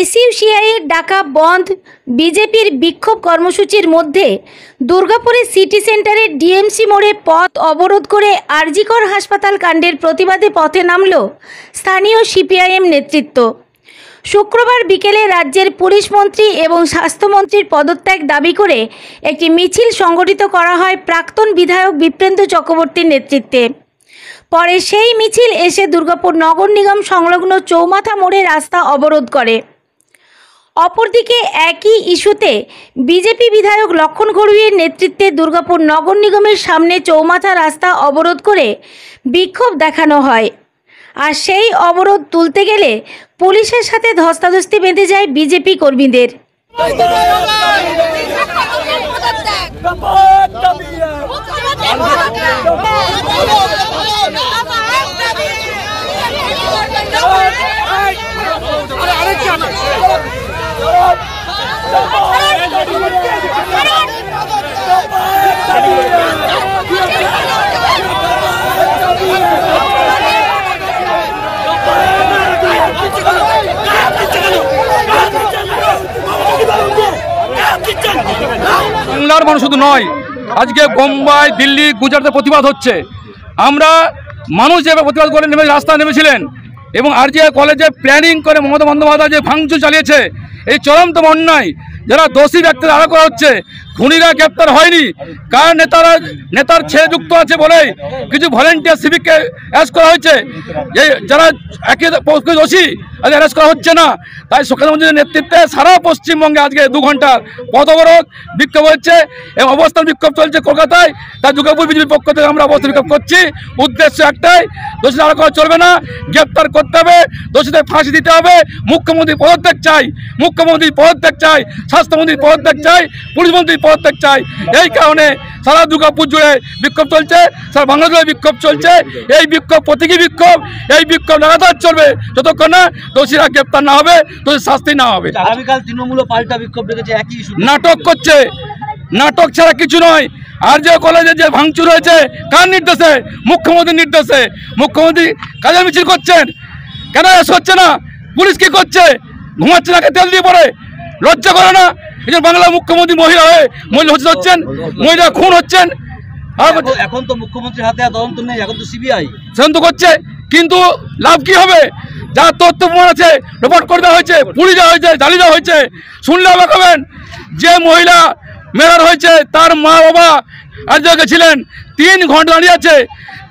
এসইউসিআইয়ের ডাকা বন্ধ বিজেপির বিক্ষোভ কর্মসূচির মধ্যে দুর্গাপুরের সিটি সেন্টারের ডিএমসি মোড়ে পথ অবরোধ করে আরজিকর হাসপাতাল কাণ্ডের প্রতিবাদে পথে নামল স্থানীয় সিপিআইএম নেতৃত্ব। শুক্রবার বিকেলে রাজ্যের পুলিশ মন্ত্রী এবং স্বাস্থ্যমন্ত্রীর পদত্যাগ দাবি করে একটি মিছিল সংগঠিত করা হয় প্রাক্তন বিধায়ক বিপ্রেন্দ্র চক্রবর্তীর নেতৃত্বে। পরে সেই মিছিল এসে দুর্গাপুর নগর নিগম সংলগ্ন চৌমাথা মোড়ে রাস্তা অবরোধ করে। অপরদিকে একই ইস্যুতে বিজেপি বিধায়ক লক্ষণ ঘড়ুইয়ের নেতৃত্বে দুর্গাপুর নগর নিগমের সামনে চৌমাথা রাস্তা অবরোধ করে বিক্ষোভ দেখানো হয়। আর সেই অবরোধ তুলতে গেলে পুলিশের সাথে ধস্তাধস্তি বেঁধে যায় বিজেপি কর্মীদের। বাংলার মানুষ শুধু নয়, আজকে বোম্বাই, দিল্লি, গুজরাটে প্রতিবাদ হচ্ছে। আমরা মানুষ যেভাবে প্রতিবাদ করে রাস্তায় নেমেছিলেন এবং আরজিআই কলেজে প্ল্যানিং করে মমতা বন্দ্যোপাধ্যায় যে ভাঙচুর চালিয়েছে, এই চরমতম অন্যায়। যারা দোষী ব্যক্তিরা আড়াল করা হচ্ছে, খুনিরা গ্রেপ্তার হয়নি, কার নেতার ছেলে যুক্ত আছে বলে কিছু ভলেন্টিয়ার সিভিককে অ্যারেস্ট করা হয়েছে। যারা একে দোষী অ্যারেস্ট করা হচ্ছে না। তাই মুখ্যমন্ত্রীর নেতৃত্বে সারা পশ্চিমবঙ্গে আজকে 2 ঘন্টার পথ অবরোধ বিক্ষোভ হচ্ছে এবং অবস্থান বিক্ষোভ চলছে কলকাতায়। তাই দুর্গাপুর বিজেপির পক্ষ থেকে আমরা অবস্থান বিক্ষোভ করছি। উদ্দেশ্য একটাই, দোষীদের আড়াল করা চলবে না, গ্রেপ্তার করতে হবে, দোষীদের ফাঁসি দিতে হবে। মুখ্যমন্ত্রীর পদত্যাগ চাই, মুখ্যমন্ত্রীর পদত্যাগ চাই, স্বাস্থ্যমন্ত্রীর পদত্যাগ চাই, পুলিশ মন্ত্রীর পদত্যাগ চাই। এই কারণে সারা দুর্গাপুর জুড়ে বিক্ষোভ চলছে, সারা বাংলা জুড়ে বিক্ষোভ চলছে। এই বিক্ষোভ প্রতীকী বিক্ষোভ, এই বিক্ষোভ লাগাতার চলবে যতক্ষণ না দোষীরা গ্রেপ্তার না হবে, দোষীর শাস্তি না হবে। আগামীকাল তৃণমূল পাল্টা বিক্ষোভ ডেকেছে, একই ইস্যু। নাটক করছে, নাটক ছাড়া কিছু নয়। আর যে কলেজে যে ভাঙচুর হয়েছে কার নির্দেশে? মুখ্যমন্ত্রীর নির্দেশে। মুখ্যমন্ত্রী কাজের মিছিল করছেন, কেন এস হচ্ছে না? পুলিশ কি করছে? ঘুমাচ্ছে নাকি তেল দিয়ে পড়ে? লজ্জা করে না? এই যে বাংলার মুখ্যমন্ত্রী মহিলা হয়ে মহিলা হচ্ছেন, মহিলা খুন হচ্ছেন। এখন তো মুখ্যমন্ত্রীর হাতে তদন্ত নেই, এখন তো সিবিআই তদন্ত করছে, কিন্তু লাভ কি হবে? যা তথ্য প্রমাণ আছে রিপোর্ট করে দেওয়া হয়েছে, পুড়ি দেওয়া হয়েছে, জ্বালিয়ে দেওয়া হয়েছে। শুনলে অবাক হবেন, যে মহিলা মেয়র হয়েছে তার মা বাবা আর গেছিলেন, 3 ঘন্টা দাঁড়িয়ে আছে।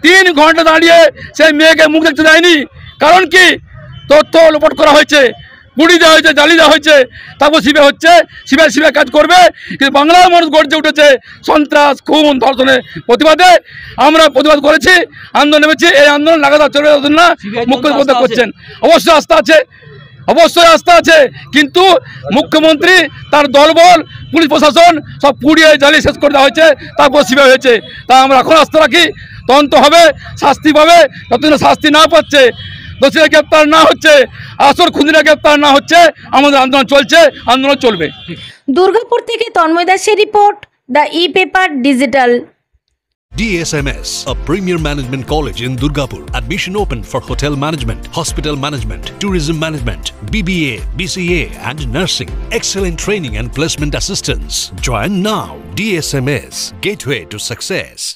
3 ঘন্টা দাঁড়িয়ে সেই মেয়েকে মুখ দেখতে দেয়নি। কারণ কি? তথ্য রিপোর্ট করা হয়েছে, পুড়ি দেওয়া হয়েছে, জ্বালিয়ে দেওয়া হয়েছে। তারপর সিবিআই হচ্ছে, সিবিআই কাজ করবে। কিন্তু বাংলার মানুষ গর্জে উঠেছে সন্ত্রাস, খুন, ধর্ষণের প্রতিবাদে। আমরা প্রতিবাদ করেছি, আন্দোলন নেমেছি। এই আন্দোলন লাগাতার চলবে যতদিন না মুখ্যমন্ত্রী পদত্যাগ করছেন। অবশ্যই আস্থা আছে, অবশ্যই আস্থা আছে, কিন্তু মুখ্যমন্ত্রী, তার দলবল, পুলিশ প্রশাসন সব পুড়িয়ে জ্বালিয়ে শেষ করে দেওয়া হয়েছে। তারপর সিবিআই হয়েছে। তা আমরা এখন আস্থা রাখি, তদন্ত হবে, শাস্তি পাবে। যতদিন শাস্তি না পাচ্ছে, দোষীরা গ্রেপ্তার না হচ্ছে, আসল খুনিরা গ্রেপ্তার না হচ্ছে, আমাদের আন্দোলন চলছে, আন্দোলন চলবে। দুর্গাপুর থেকে তন্ময় দাসের report, the e-paper digital. DSMS, a premier management college in Durgapur. Admission open for hotel management, hospital management, tourism management, BBA, BCA and nursing. Excellent training and placement assistance. Join now. DSMS, gateway to success.